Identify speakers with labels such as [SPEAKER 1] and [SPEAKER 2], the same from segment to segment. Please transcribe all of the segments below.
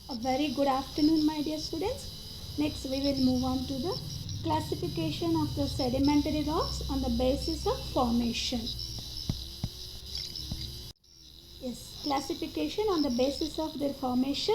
[SPEAKER 1] A very good afternoon, my dear students. Next, we will move on to the classification of the sedimentary rocks on the basis of formation. Yes, classification on the basis of their formation.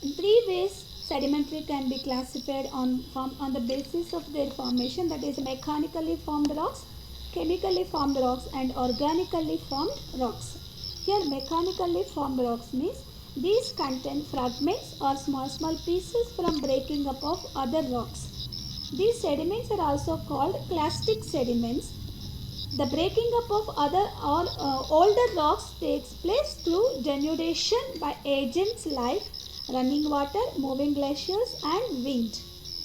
[SPEAKER 1] In three ways, sedimentary can be classified on the basis of their formation, that is, mechanically formed rocks, chemically formed rocks, and organically formed rocks. Here, mechanically formed rocks means these contain fragments or small pieces from breaking up of other rocks. These sediments are also called clastic sediments. The breaking up of other or older rocks takes place through denudation by agents like running water, moving glaciers, and wind.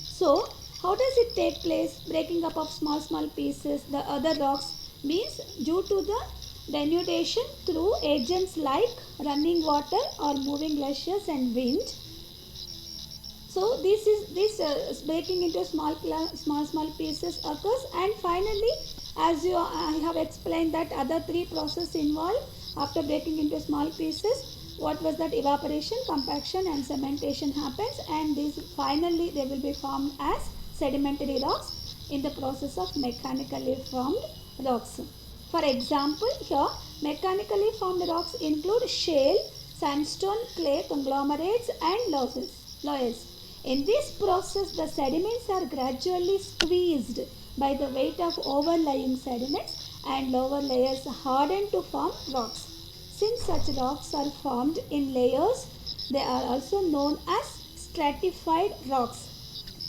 [SPEAKER 1] So, how does it take place? Breaking up of small pieces, the other rocks, means due to the denudation through agents like running water or moving glaciers and wind. So this breaking into small pieces occurs, and finally, as I have explained that other three processes involved after breaking into small pieces. What was that? Evaporation, compaction, and cementation happens, and these finally they will be formed as sedimentary rocks in the process of mechanically formed rocks. For example, here mechanically formed rocks include shale, sandstone, clay conglomerates, and loess. In this process, the sediments are gradually squeezed by the weight of overlying sediments, and lower layers harden to form rocks. Since such rocks are formed in layers, they are also known as stratified rocks.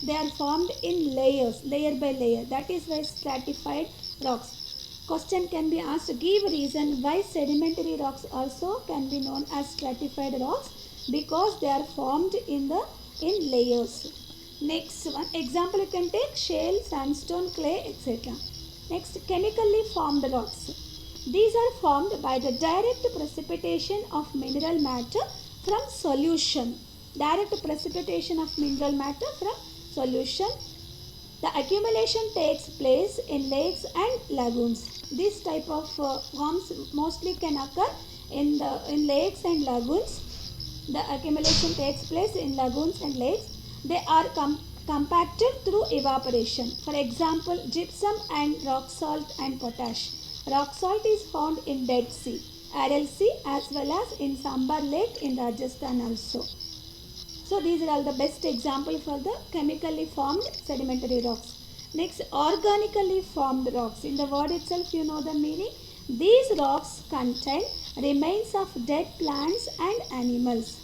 [SPEAKER 1] They are formed in layers, layer by layer. That is why stratified rocks. Question can be asked, give reason why sedimentary rocks also can be known as stratified rocks, because they are formed in layers. Next one example, you can take shale, sandstone, clay, etc. Next, chemically formed rocks. These are formed by the direct precipitation of mineral matter from solution. Direct precipitation of mineral matter from solution. The accumulation takes place in lakes and lagoons. This type of forms mostly can occur in lakes and lagoons. The accumulation takes place in lagoons and lakes. They are compacted through evaporation. For example, gypsum and rock salt and potash. Rock salt is found in Dead Sea, Aral Sea, as well as in Sambar Lake in Rajasthan also. So these are all the best example for the chemically formed sedimentary rocks. Next, organically formed rocks. In the word itself, you know the meaning. These rocks contain remains of dead plants and animals.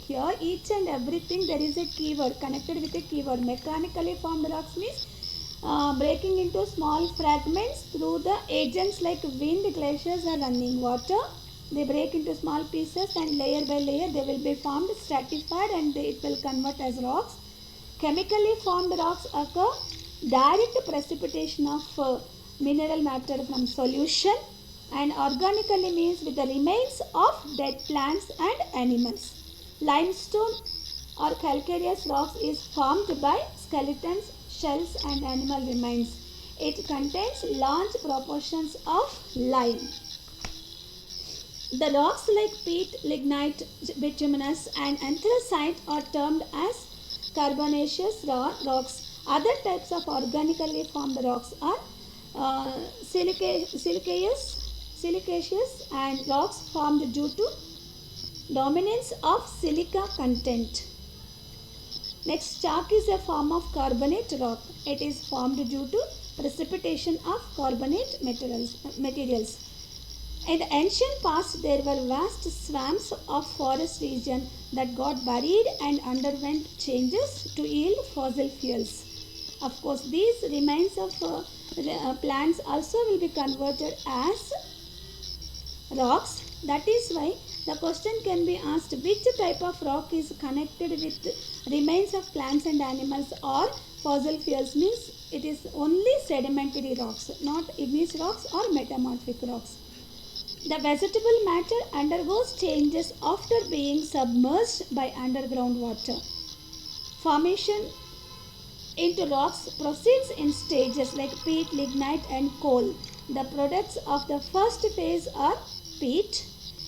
[SPEAKER 1] Here, each and everything there is a keyword connected with a keyword. Mechanically formed rocks means breaking into small fragments through the agents like wind, glaciers, or running water. They break into small pieces, and layer by layer they will be formed, stratified, and it will convert as rocks. Chemically formed rocks occur direct precipitation of mineral matter from solution, and organically means with the remains of dead plants and animals. Limestone or calcareous rocks is formed by skeletons, shells, and animal remains. It contains large proportions of lime. The rocks like peat, lignite, bituminous, and anthracite are termed as carbonaceous rocks. Other types of organically formed rocks are silicaceous and rocks formed due to dominance of silica content. Next, chalk is a form of carbonate rock. It is formed due to precipitation of carbonate materials. In the ancient past, there were vast swamps of forest region that got buried and underwent changes to yield fossil fuels. Of course, these remains of plants also will be converted as rocks. That is why the question can be asked, which type of rock is connected with remains of plants and animals or fossil fuels, means it is only sedimentary rocks, not igneous rocks or metamorphic rocks. The vegetable matter undergoes changes after being submerged by underground water. Formation into rocks proceeds in stages like peat, lignite, and coal. The products of the first phase are peat.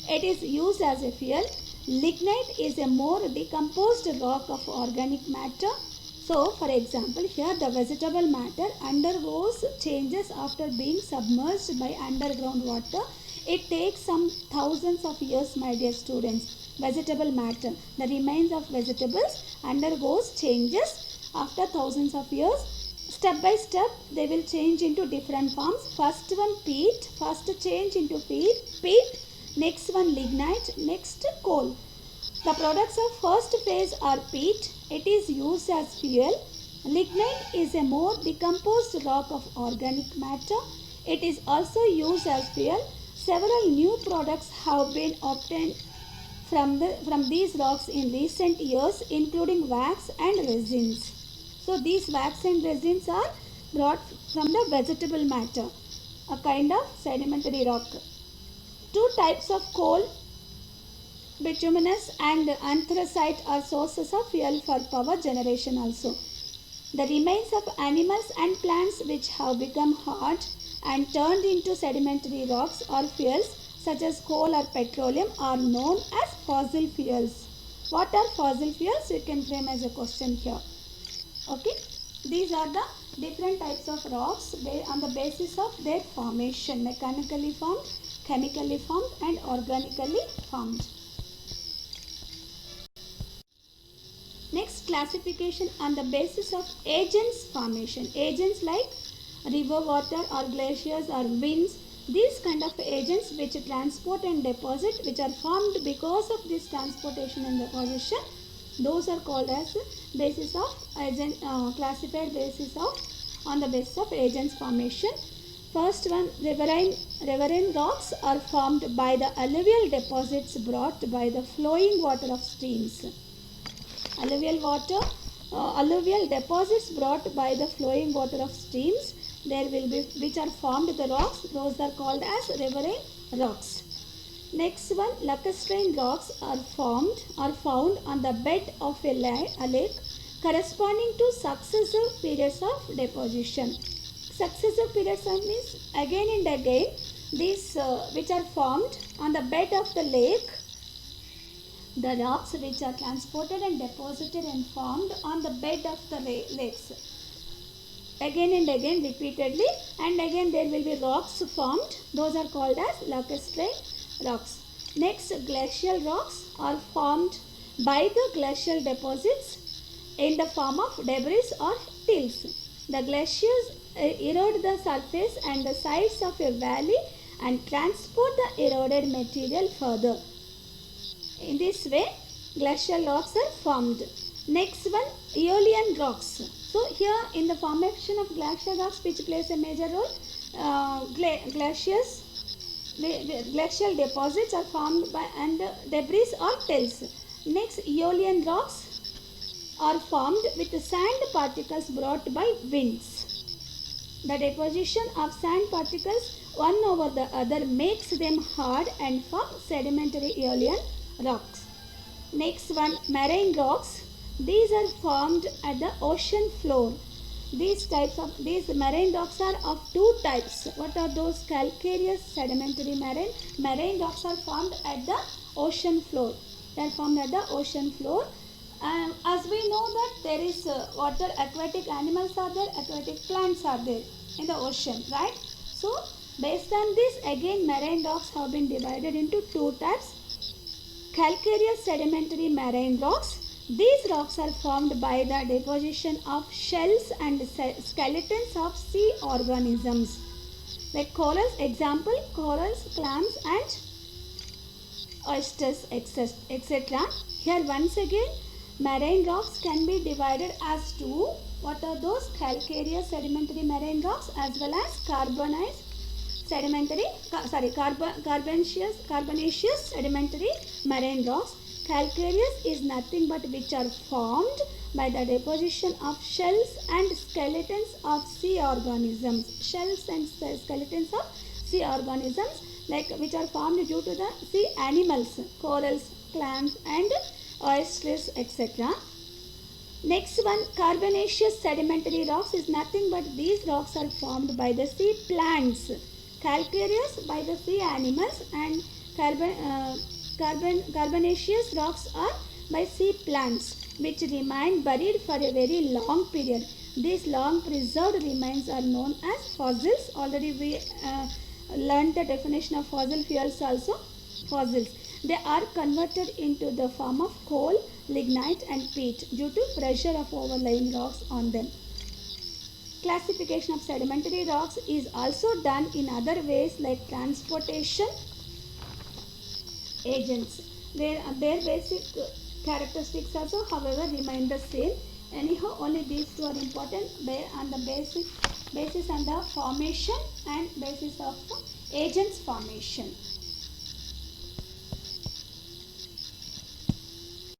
[SPEAKER 1] It is used as a fuel. Lignite is a more decomposed rock of organic matter. So, for example, here the vegetable matter undergoes changes after being submerged by underground water. It takes some thousands of years, my dear students. Vegetable matter, the remains of vegetables, undergoes changes after thousands of years. Step by step, they will change into different forms. First one peat, first change into peat. Next one lignite, next coal. The products of first phase are peat. It is used as fuel. Lignite is a more decomposed rock of organic matter. It is also used as fuel. Several new products have been obtained from these rocks in recent years, including wax and resins. So these wax and resins are brought from the vegetable matter, a kind of sedimentary rock. Two types of coal, bituminous and anthracite, are sources of fuel for power generation also. The remains of animals and plants which have become hard and turned into sedimentary rocks or fuels such as coal or petroleum are known as fossil fuels. What are fossil fuels? You can frame as a question here. Okay, these are the different types of rocks on the basis of their formation: mechanically formed, chemically formed and organically formed. Next, classification on the basis of agents formation. Agents like river water or glaciers or winds, these kind of agents which transport and deposit, which are formed because of this transportation and deposition, those are called as basis of agent, classified basis of on the basis of agents formation. First one, riverine rocks are formed by the alluvial deposits brought by the flowing water of streams. Alluvial deposits brought by the flowing water of streams, there will be, which are formed the rocks, those are called as riverine rocks. Next one, lacustrine rocks are found on the bed of a lake corresponding to successive periods of deposition. Successive periods means again and again these which are formed on the bed of the lake. The rocks which are transported and deposited and formed on the bed of the lakes. Again and again repeatedly, and again there will be rocks formed. Those are called as lacustrine rocks. Next, glacial rocks are formed by the glacial deposits in the form of debris or tilts. The glaciers erode the surface and the sides of a valley and transport the eroded material further. In this way, glacial rocks are formed. Next one, Aeolian rocks. So here in the formation of glacial rocks, which plays a major role, glacial deposits are formed by and debris or tilts. Next, Aeolian rocks are formed with sand particles brought by winds. The deposition of sand particles one over the other makes them hard and form sedimentary Aeolian rocks. Next one, marine rocks. These are formed at the ocean floor. These marine rocks are of two types. What are those? Calcareous sedimentary marine rocks are formed at the ocean floor. They are formed at the ocean floor. As we know that there is water, aquatic animals are there, aquatic plants are there in the ocean, right? So based on this, again marine rocks have been divided into two types. Calcareous sedimentary marine rocks. These rocks are formed by the deposition of shells and skeletons of sea organisms like corals. Example, corals, clams and oysters, etc. Here once again marine rocks can be divided as two. What are those? Calcareous sedimentary marine rocks as well as carbonaceous sedimentary marine rocks. Calcareous is nothing but which are formed by the deposition of shells and skeletons of sea organisms. Shells and skeletons of sea organisms like which are formed due to the sea animals, corals, clams and oysters, etc. Next one, carbonaceous sedimentary rocks is nothing but these rocks are formed by the sea plants. Calcareous by the sea animals and Carbonaceous rocks are by sea plants which remain buried for a very long period. These long preserved remains are known as fossils. Already we learned the definition of fossil fuels also. Fossils. They are converted into the form of coal, lignite and peat due to pressure of overlying rocks on them. Classification of sedimentary rocks is also done in other ways like transportation agents. Their basic characteristics also however remain the same. Anyhow, only these two are important on the basis on the formation and basis of the agents formation.